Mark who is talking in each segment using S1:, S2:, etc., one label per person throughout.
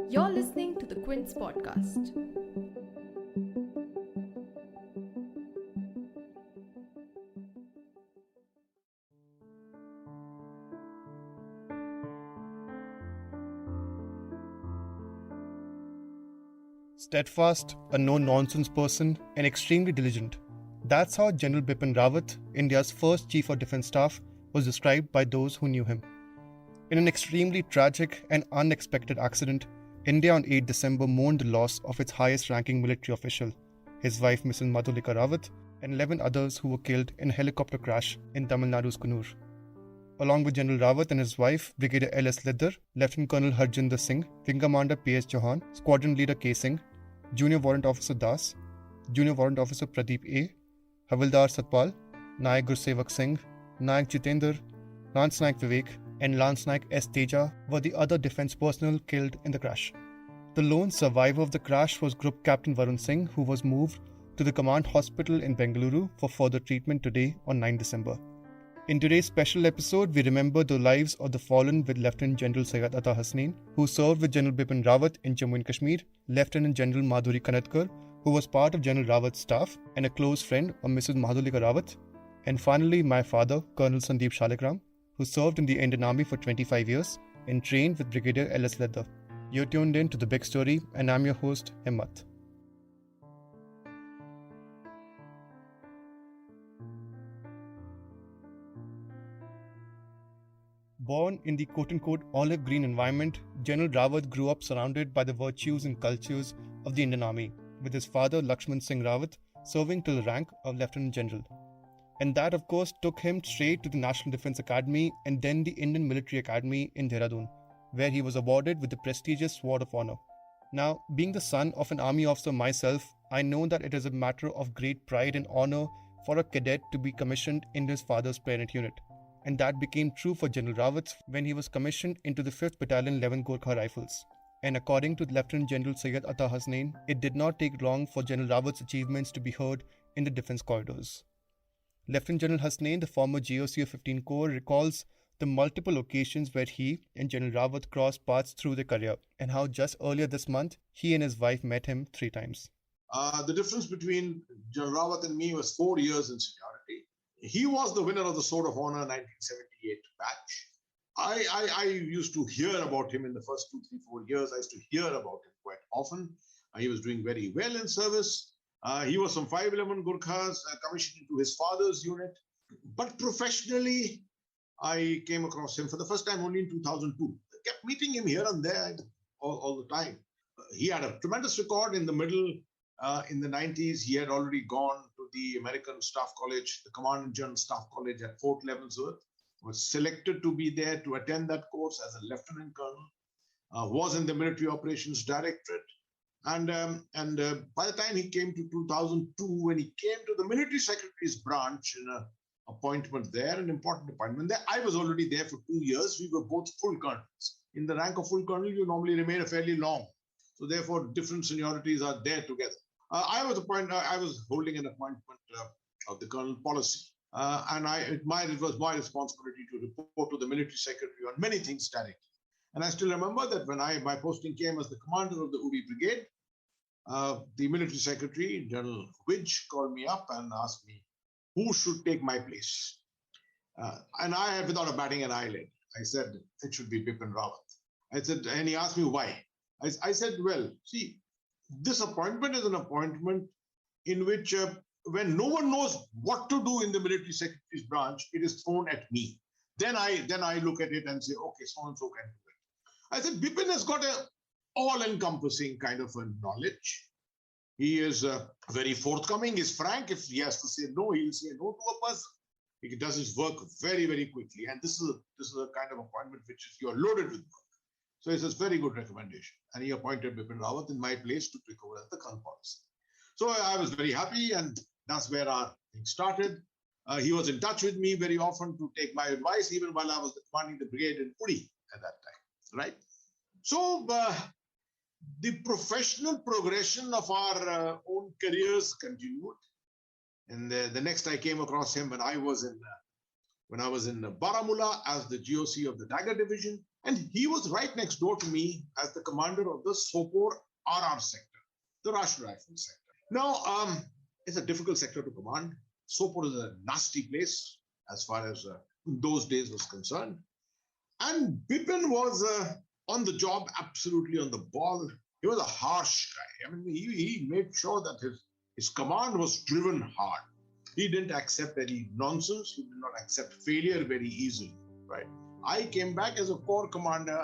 S1: You're listening to the Quint's podcast.
S2: Steadfast, a no-nonsense person, and extremely diligent. That's how General Bipin Rawat, India's first Chief of Defence Staff, was described by those who knew him. In an extremely tragic and unexpected accident, India on 8 December mourned the loss of its highest-ranking military official, his wife Mrs Madhulika Rawat, and 11 others who were killed in a helicopter crash in Tamil Nadu's Coonoor. Along with General Rawat and his wife, Brigadier LS Lidder, Lieutenant Colonel Harjinder Singh, Wing Commander PS Chauhan, Squadron Leader K Singh, Junior Warrant Officer Das, Junior Warrant Officer Pradeep A, Havildar Satpal, Naik Gursewak Singh, Naik Jitender, Lance Naik Vivek, and Lance Naik S Teja were the other defence personnel killed in the crash. The lone survivor of the crash was Group Captain Varun Singh, who was moved to the command hospital in Bengaluru for further treatment today on 9 December. In today's special episode, we remember the lives of the fallen with Lieutenant General Syed Ata Hasnain, who served with General Bipin Rawat in Jammu and Kashmir, Lieutenant General Madhuri Kanatkar, who was part of General Rawat's staff and a close friend of Mrs Madhulika Rawat, and finally my father, Colonel Sandeep Shalikram, who served in the Indian Army for 25 years and trained with Brigadier LS Lidder. You're tuned in to The Big Story, and I'm your host, Himmat. Born in the quote-unquote olive green environment, General Rawat grew up surrounded by the virtues and cultures of the Indian Army, with his father Lakshman Singh Rawat serving till the rank of Lieutenant General. And that of course took him straight to the National Defence Academy and then the Indian Military Academy in Dehradun, where he was awarded with the prestigious Sword of Honour. Now, being the son of an army officer myself, I know that it is a matter of great pride and honour for a cadet to be commissioned in his father's parent unit. And that became true for General Rawat when he was commissioned into the 5th Battalion 11th Gorkha Rifles. And according to Lieutenant General Syed Ata Hasnain, it did not take long for General Rawat's achievements to be heard in the defence corridors. Lieutenant General Hasnain, the former GOC of 15 Corps, recalls the multiple occasions where he and General Rawat crossed paths through their career, and how just earlier this month, he and his wife met him 3 times.
S3: The difference between General Rawat and me was 4 years in seniority. He was the winner of the Sword of Honour 1978 batch. I used to hear about him in the first 2, 3, 4 years. I used to hear about him quite often. He was doing very well in service. He was from 511 Gurkhas, commissioned into his father's unit. But professionally, I came across him for the first time only in 2002. I kept meeting him here and there all the time. He had a tremendous record in the middle. In the 90s, he had already gone to the American Staff College, the Commandant General Staff College at Fort Leavenworth, was selected to be there to attend that course as a Lieutenant Colonel, was in the Military Operations Directorate. And by the time he came to 2002, when he came to the Military Secretary's branch in an appointment there, an important appointment there, I was already there for 2 years. We were both full colonels. In the rank of full colonel, you normally remain fairly long. So therefore, different seniorities are there together. I was holding an appointment of the colonel policy, and it was my responsibility to report to the military secretary on many things directly. And I still remember that when my posting came as the commander of the Uri Brigade, the military secretary, General Widge, called me up and asked me who should take my place. And I, without batting an eyelid, I said it should be Bipin Rawat. And he asked me why. I said, well, see, this appointment is an appointment in which when no one knows what to do in the military secretary's branch, it is thrown at me. Then I look at it and say, okay, so-and-so can do it. I said, Bipin has got a all-encompassing kind of a knowledge. He is very forthcoming, is frank. If he has to say no, he'll say no to a person. He does his work very, very quickly. And this is a kind of appointment which is you're loaded with work. So it's a very good recommendation. And he appointed Bipin Rawat in my place to take over as the colonel policy. So I was very happy, and that's where our thing started. He was in touch with me very often to take my advice, even while I was commanding the brigade in Uri at that time, right? So the professional progression of our own careers continued. And the next I came across him when I was in when I was in Baramulla as the GOC of the Dagger Division. And he was right next door to me as the commander of the Sopore RR sector, the Rashtra Rifle sector. Now, it's a difficult sector to command. Sopore is a nasty place as far as those days was concerned. And Bipin was on the job, absolutely on the ball. He was a harsh guy. I mean, he made sure that his command was driven hard. He didn't accept any nonsense. He did not accept failure very easily, right? I came back as a corps commander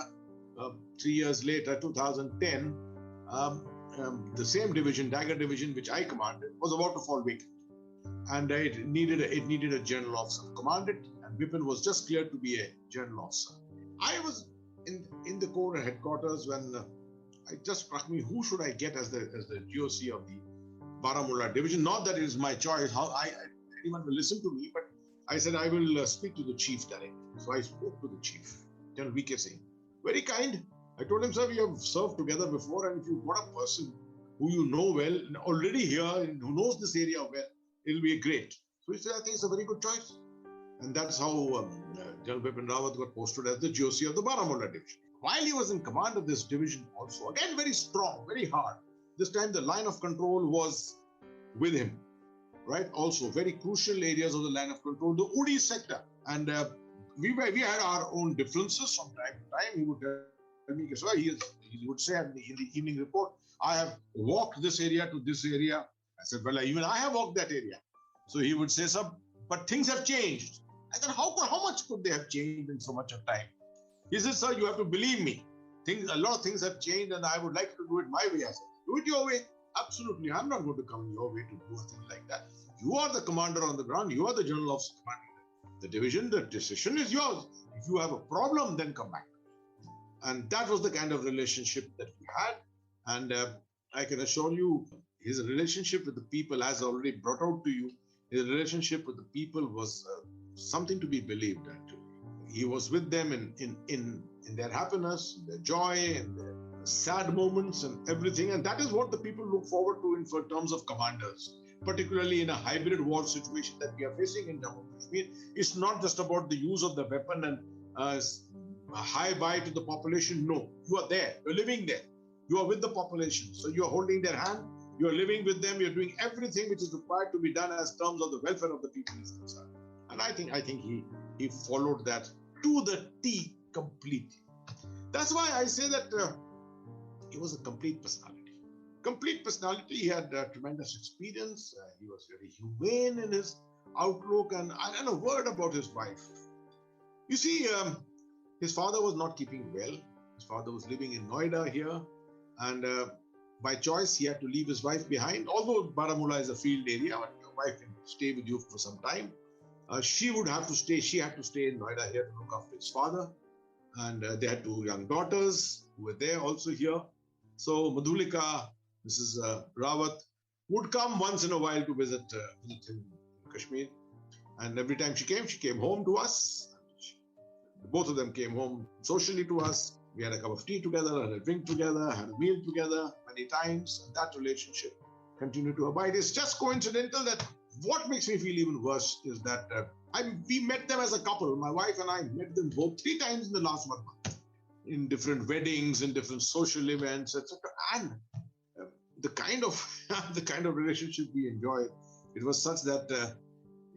S3: 3 years later, 2010. The same division, Dagger Division, which I commanded, was about to fall vacant. And it needed a general officer to command it. And Bipin was just cleared to be a general officer. I was in the corps headquarters when it just struck me, who should I get as the GOC of the Baramulla division? Not that it is my choice, how anyone will listen to me, but I said I will speak to the chief directly. So I spoke to the chief, General VK Singh. Very kind. I told him, sir, we have served together before, and if you've got a person who you know well, already here, and who knows this area well, it'll be great. So he said, I think it's a very good choice. And that's how Gen Bipin Rawat got posted as the GOC of the Baramulla division. While he was in command of this division also, again very strong, very hard. This time the line of control was with him, right? Also very crucial areas of the line of control, the Udi sector. And we had our own differences from time to time. He would tell me, so he would say in the evening report, I have walked this area to this area. I said, well, even I have walked that area. So he would say, sir, but things have changed. I said, how much could they have changed in so much of time? He said, sir, you have to believe me. A lot of things have changed and I would like to do it my way. I said, do it your way. Absolutely. I'm not going to come your way to do a thing like that. You are the commander on the ground. You are the general officer commanding the division. The decision is yours. If you have a problem, then come back. And that was the kind of relationship that we had. And I can assure you, his relationship with the people, as already brought out to you, his relationship with the people was something to be believed, actually. He was with them in their happiness, in their joy, in their sad moments and everything. And that is what the people look forward to in terms of commanders, particularly in a hybrid war situation that we are facing in Jammu and Kashmir. It's not just about the use of the weapon and high bye to the population. No, you are there. You're living there. You are with the population. So you're holding their hand. You're living with them. You're doing everything which is required to be done as terms of the welfare of the people is concerned. And I think he followed that to the T completely. That's why I say that he was a complete personality. Complete personality. He had tremendous experience. He was very humane in his outlook, and a word about his wife. You see, his father was not keeping well. His father was living in Noida here, and by choice, he had to leave his wife behind. Although Baramulla is a field area, but your wife can stay with you for some time. She had to stay in Noida here to look after his father. And they had 2 young daughters who were there also here. So Madhulika, Mrs Rawat, would come once in a while to visit him in Kashmir. And every time she came home to us. Both of them came home socially to us. We had a cup of tea together, had a drink together, had a meal together many times. And that relationship continued to abide. It's just coincidental that what makes me feel even worse is that we met them as a couple. My wife and I met them both 3 times in the last 1 month, in different weddings, in different social events, etc. And the kind of relationship we enjoyed, it was such that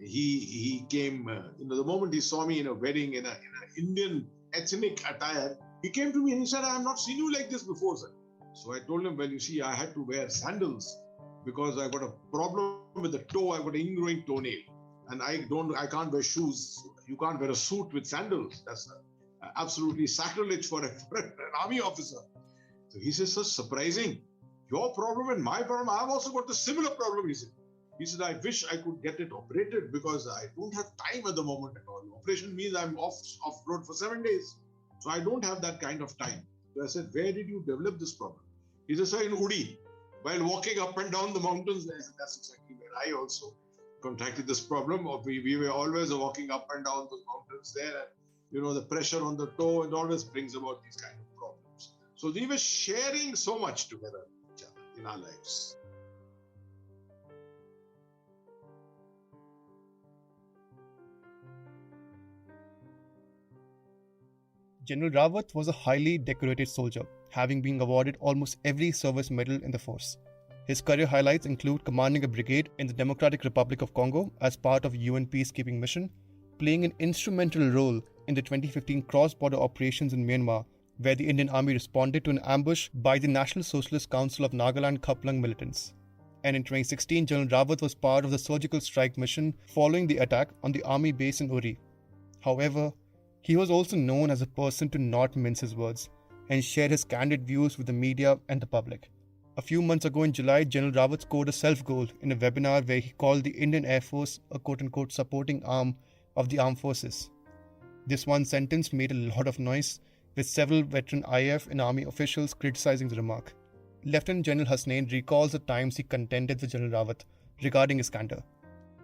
S3: he came. The moment he saw me in a wedding in an Indian ethnic attire, he came to me and he said, "I have not seen you like this before, sir." So I told him, "Well, you see, I had to wear sandals because I got a problem with the toe. I got an ingrowing toenail. And I can't wear shoes. You can't wear a suit with sandals. That's absolutely sacrilege for an army officer." So he says, "So surprising. Your problem and my problem, I've also got the similar problem," he said. He said, "I wish I could get it operated because I don't have time at the moment at all. Operation means I'm off road for 7 days. So I don't have that kind of time." So I said, "Where did you develop this problem?" He said, "Sir, in Udi, while walking up and down the mountains." I said, "That's exactly where I also contracted this problem. We were always walking up and down those mountains there, and the pressure on the toe, and always brings about these kind of problems." So we were sharing so much together in our lives.
S2: General Rawat was a highly decorated soldier, having been awarded almost every service medal in the force. His career highlights include commanding a brigade in the Democratic Republic of Congo as part of a UN peacekeeping mission, playing an instrumental role in the 2015 cross-border operations in Myanmar, where the Indian Army responded to an ambush by the National Socialist Council of Nagaland Khaplang militants. And in 2016, General Rawat was part of the surgical strike mission following the attack on the army base in Uri. However, he was also known as a person to not mince his words and share his candid views with the media and the public. A few months ago in July, General Rawat scored a self-goal in a webinar where he called the Indian Air Force a quote-unquote supporting arm of the armed forces. This one sentence made a lot of noise, with several veteran IAF and army officials criticizing the remark. Lieutenant General Hasnain recalls the times he contended with General Rawat regarding his candor.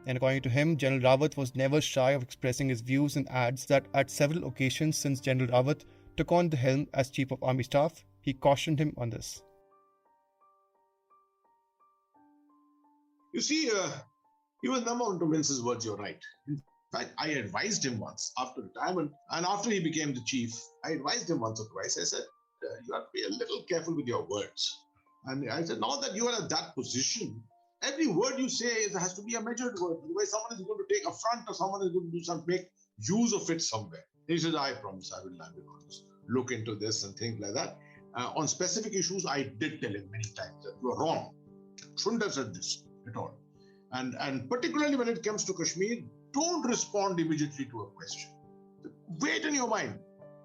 S2: And according to him, General Rawat was never shy of expressing his views and adds that at several occasions since General Rawat took on the helm as Chief of Army Staff, he cautioned him on this.
S3: You see, he was never one to mince his words, you're right. In fact, I advised him once after retirement and after he became the chief, I advised him once or twice. I said, you have to be a little careful with your words. And I said, now that you are at that position, every word you say has to be a measured word. Otherwise, someone is going to take affront or someone is going to do some, make use of it somewhere. He said, I promise I will look into this and things like that. On specific issues, I did tell him many times that you are wrong. Shouldn't have said this at all. And particularly when it comes to Kashmir, don't respond immediately to a question. Wait in your mind,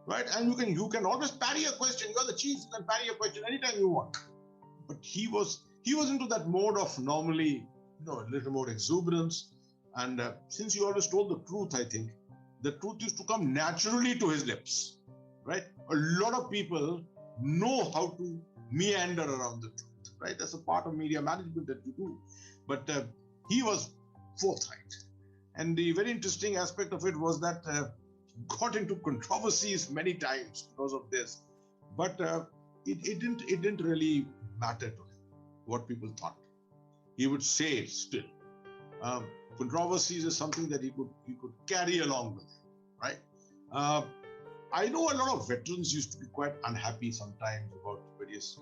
S3: right? And you can always parry a question. You're the chief, you can parry a question anytime you want. But he was into that mode of normally, a little more exuberance. And since he always told the truth, I think, the truth used to come naturally to his lips, right? A lot of people know how to meander around the truth, right? That's a part of media management that you do. But he was forthright. And the very interesting aspect of it was that got into controversies many times because of this. But it didn't really matter to him what people thought. He would say it still. Controversies is something that he could carry along with him, right? I know a lot of veterans used to be quite unhappy sometimes about various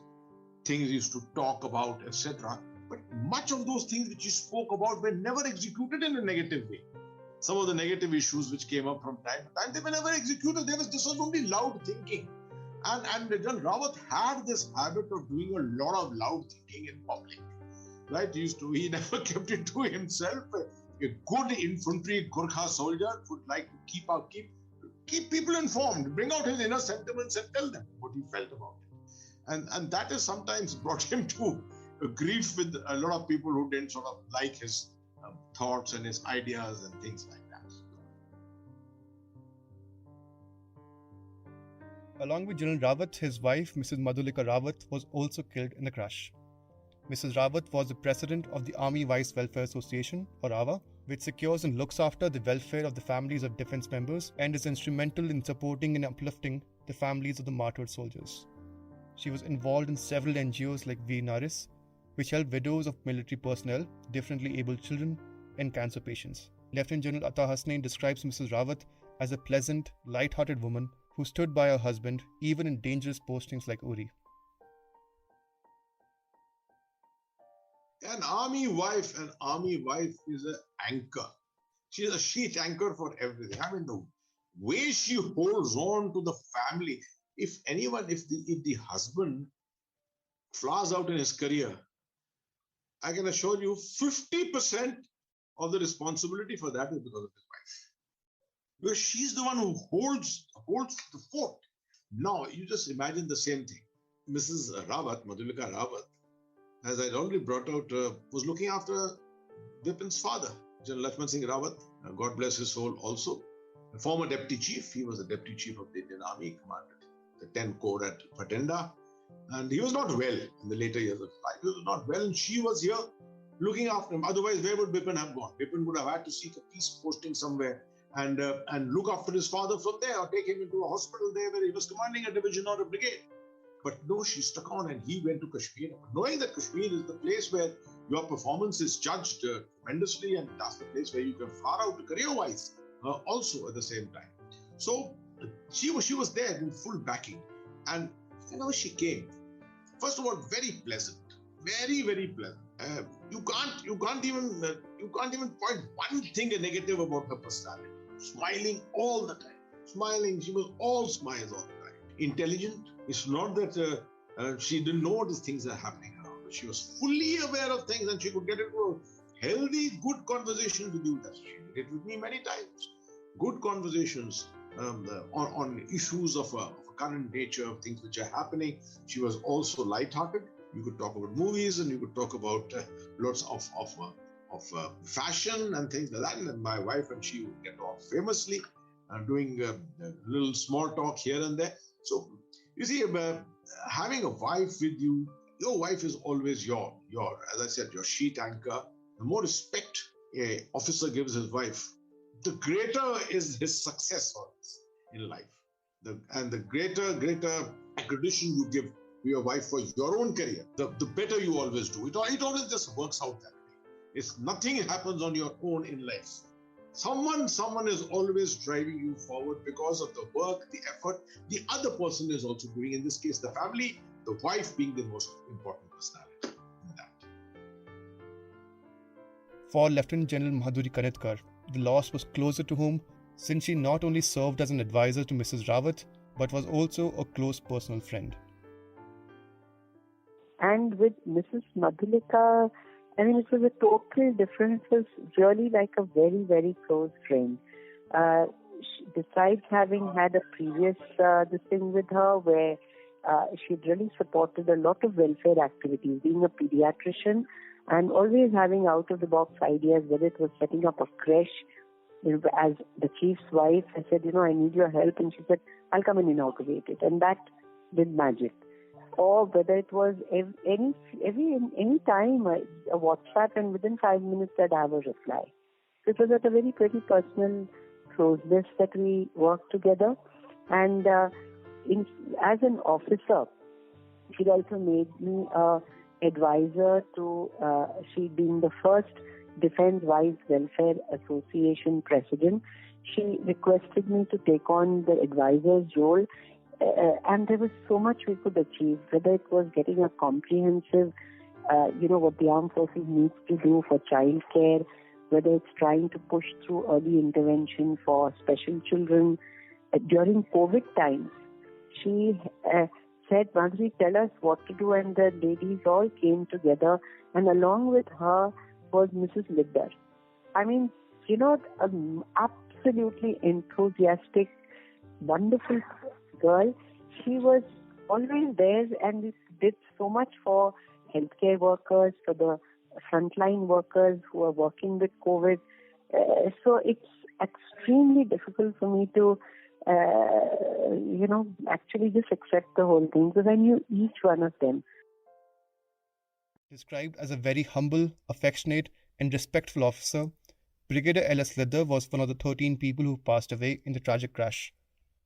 S3: things he used to talk about, etc. But much of those things which he spoke about were never executed in a negative way. Some of the negative issues which came up from time to time, they were never executed. This was only loud thinking. And General Rawat had this habit of doing a lot of loud thinking in public. Right? He never kept it to himself. A good infantry Gurkha soldier would like to keep people informed, bring out his inner sentiments and tell them what he felt about it. And that has sometimes brought him to a grief with a lot of people who didn't sort of like his thoughts and his ideas and things like that.
S2: Along with General Rawat, his wife, Mrs Madhulika Rawat, was also killed in the crash. Mrs Rawat was the president of the Army Vice Welfare Association, or AVA, which secures and looks after the welfare of the families of defence members and is instrumental in supporting and uplifting the families of the martyred soldiers. She was involved in several NGOs like Veer Naris, which help widows of military personnel, differently abled children, and cancer patients. Lieutenant General Atta Hasnain describes Mrs Rawat as a pleasant, light-hearted woman who stood by her husband even in dangerous postings like Uri.
S3: An army wife is an anchor. She is a sheet anchor for everything. I mean, the way she holds on to the family. If the husband flaws out in his career, I can assure you 50% of the responsibility for that is because of his wife. Because she's the one who holds the fort. Now, you just imagine the same thing. Mrs. Rawat, Madhulika Rawat, as I'd already brought out, was looking after Bipin's father, General Lakshman Singh Rawat, God bless his soul also. A former deputy chief, he was the deputy chief of the Indian Army, commanded the 10th Corps at Bhatinda. And he was not well in the later years of life. He was not well, and she was here looking after him. Otherwise, where would Bipin have gone? Bipin would have had to seek a peace posting somewhere and look after his father from there, or take him into a hospital there where he was commanding a division or a brigade. But no, she stuck on and he went to Kashmir, knowing that Kashmir is the place where your performance is judged tremendously, and that's the place where you can far out career-wise also at the same time. So she was there in full backing. And whenever she came, first of all, very pleasant, very, very pleasant. You can't even point one thing negative about her personality. Smiling all the time. Smiling, she was all smiles all the time. Intelligent. It's not that she didn't know what these things are happening around her. She was fully aware of things and she could get into a healthy, good conversation with you. She did it with me many times. Good conversations on issues of a current nature, of things which are happening. She was also light-hearted. You could talk about movies and you could talk about lots of fashion and things like that. And my wife and she would get on famously doing a little small talk here and there. So you see, having a wife with you, your wife is always your, as I said, your sheet anchor. The more respect an officer gives his wife, the greater is his success in life. And the greater accreditation you give to your wife for your own career, the better you always do. It always just works out that way. It's nothing happens on your own in life. Someone is always driving you forward because of the work, the effort the other person is also doing. In this case, the family, the wife being the most important personality in that.
S2: For Lieutenant General Madhulika Rawat, the loss was closer to home since she not only served as an advisor to Mrs Rawat, but was also a close personal friend.
S4: And with Mrs Madhulika, I mean, it was a total difference. It was really like a very, very close friend. Besides having had a previous this thing with her where she'd really supported a lot of welfare activities, being a pediatrician and always having out-of-the-box ideas, whether it was setting up a creche. As the chief's wife, I said, I need your help. And she said, I'll come and inaugurate it. And that did magic. Or whether it was any time, a WhatsApp, and within 5 minutes I'd have a reply. So it was at a very pretty personal closeness that we worked together. And as an officer, she'd also made me an advisor to, she being the first Defence Vice Welfare Association president. She requested me to take on the advisor's role. And there was so much we could achieve, whether it was getting a comprehensive, what the armed forces needs to do for child care, whether it's trying to push through early intervention for special children. During COVID times, she said, Madhuri, tell us what to do, and the ladies all came together, and along with her was Mrs Lidder. I mean, absolutely enthusiastic, wonderful girl. She was always there, and we did so much for healthcare workers, for the frontline workers who are working with COVID. So it's extremely difficult for me to, actually just accept the whole thing because I knew each one of them.
S2: Described as a very humble, affectionate, and respectful officer, Brigadier LS Lidder was one of the 13 people who passed away in the tragic crash.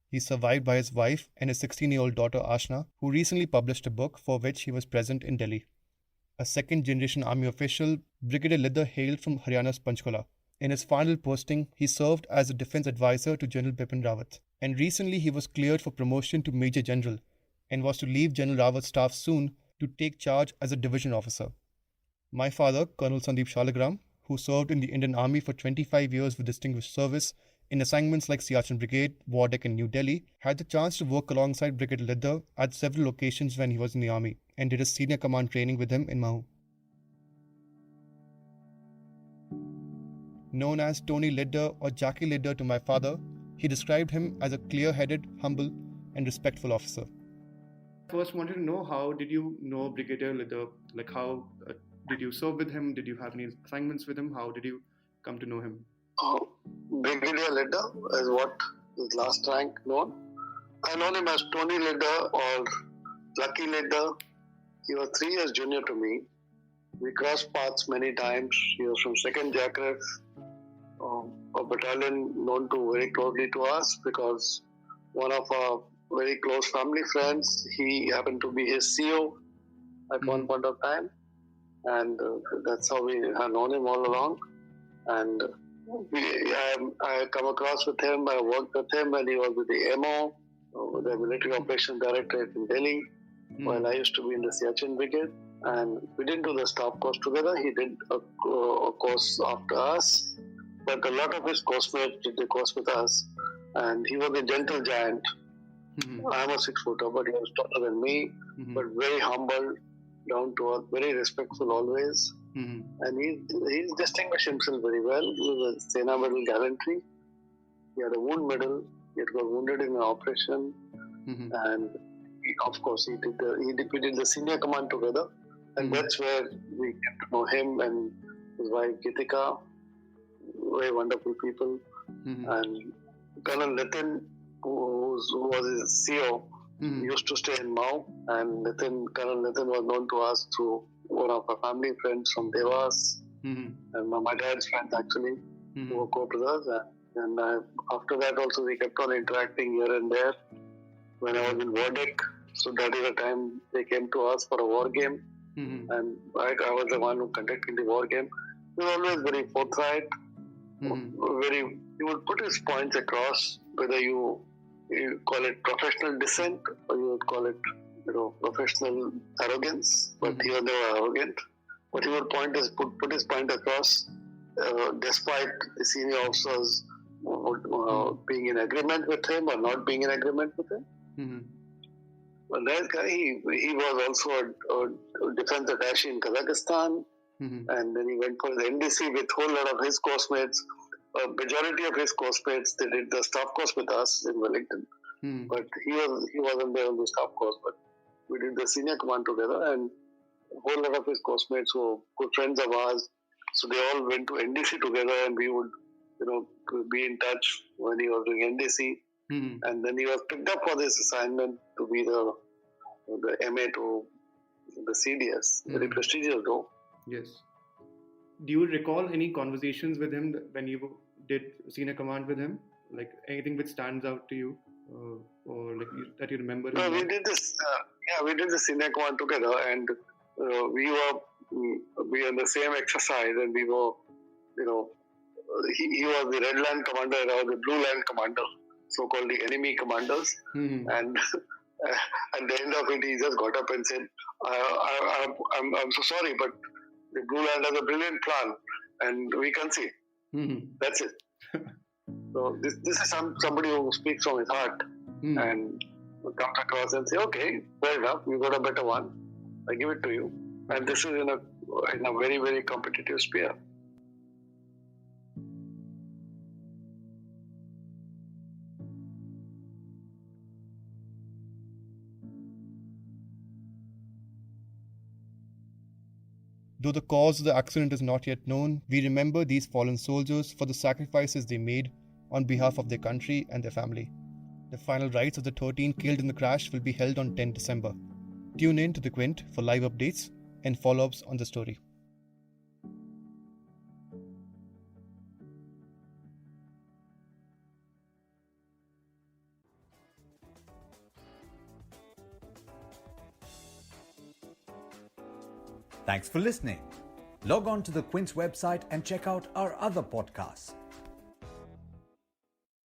S2: He is survived by his wife and his 16-year-old daughter Ashna, who recently published a book for which he was present in Delhi. A second-generation army official, Brigadier Lidder hailed from Haryana's Panchkula. In his final posting, he served as a defence advisor to General Bipin Rawat, and recently he was cleared for promotion to Major General and was to leave General Rawat's staff soon to take charge as a division officer. My father, Colonel Sandeep Shalagram, who served in the Indian Army for 25 years with distinguished service in assignments like Siachen Brigade, Wardeck and New Delhi, had the chance to work alongside Brigadier Lidder at several occasions when he was in the army and did his senior command training with him in Mahu. Known as Tony Lidder or Jackie Lidder to my father, he described him as a clear-headed, humble and respectful officer. First wanted to know, how did you know Brigadier Lidder? Like, how did you serve with him? Did you have any assignments with him? How did you come to know him?
S5: Brigadier Lidder is what his last rank known. I know him as Tony Lidder or Lucky Lidder. He was 3 years junior to me. We crossed paths many times. He was from 2nd Jackraff, a battalion known to very closely to us because one of our very close family friends, he happened to be his CO at one point of time. And that's how we have known him all along. And I come across with him, I worked with him when he was with the MO, the Military Operations Directorate in Delhi, while I used to be in the Siachen Brigade. And we didn't do the staff course together. He did a course after us, but a lot of his course mates did the course with us. And he was a gentle giant. I am a 6-footer, but he was taller than me, but very humble, down to earth, very respectful always. And he's distinguished himself very well. He was a Sena Medal Gallantry. He had a wound medal. He got wounded in an operation. And of course, we did the senior command together. And that's where we came to know him and his wife Gitika. Very wonderful people. And Colonel Nitin, who was his CO, used to stay in Mao. And Colonel Nitin was known to us through one of our family friends from Devas. And my dad's friends actually, who were co-brothers. And after that also we kept on interacting here and there. When I was in war deck, so that is the time they came to us for a war game. And I was the one who conducted the war game. He was always very forthright. He would put his points across, whether you call it professional dissent or you would call it professional arrogance, but he was never arrogant. But he would put his point across, despite the senior officers being in agreement with him or not being in agreement with him. Well, that guy, he was also a defense attaché in Kazakhstan, and then he went for the NDC with a whole lot of his course mates. A majority of his course mates, they did the staff course with us in Wellington, but he wasn't there on the staff course. But we did the senior command together, and a whole lot of his course mates were good friends of ours. So they all went to NDC together, and we would, be in touch when he was doing NDC. And then he was picked up for this assignment to be the MA to the CDS. Very prestigious though.
S2: Yes. Do you recall any conversations with him when you did senior command with him? Like anything which stands out to you, or like that you remember?
S5: No, we did this. We did the senior command together, and we were in the same exercise, and we were, he was the red line commander, and I was the blue line commander, so-called the enemy commanders. And at the end of it, he just got up and said, "I'm so sorry, but the blue line has a brilliant plan, and we concede." That's it. So this is somebody who speaks from his heart and comes across and say, "Okay, fair enough, you got a better one. I give it to you." And this is in a very, very competitive sphere.
S2: Though the cause of the accident is not yet known, we remember these fallen soldiers for the sacrifices they made on behalf of their country and their family. The final rites of the 13 killed in the crash will be held on 10 December. Tune in to the Quint for live updates and follow-ups on the story.
S6: Thanks for listening. Log on to the Quint's website and check out our other podcasts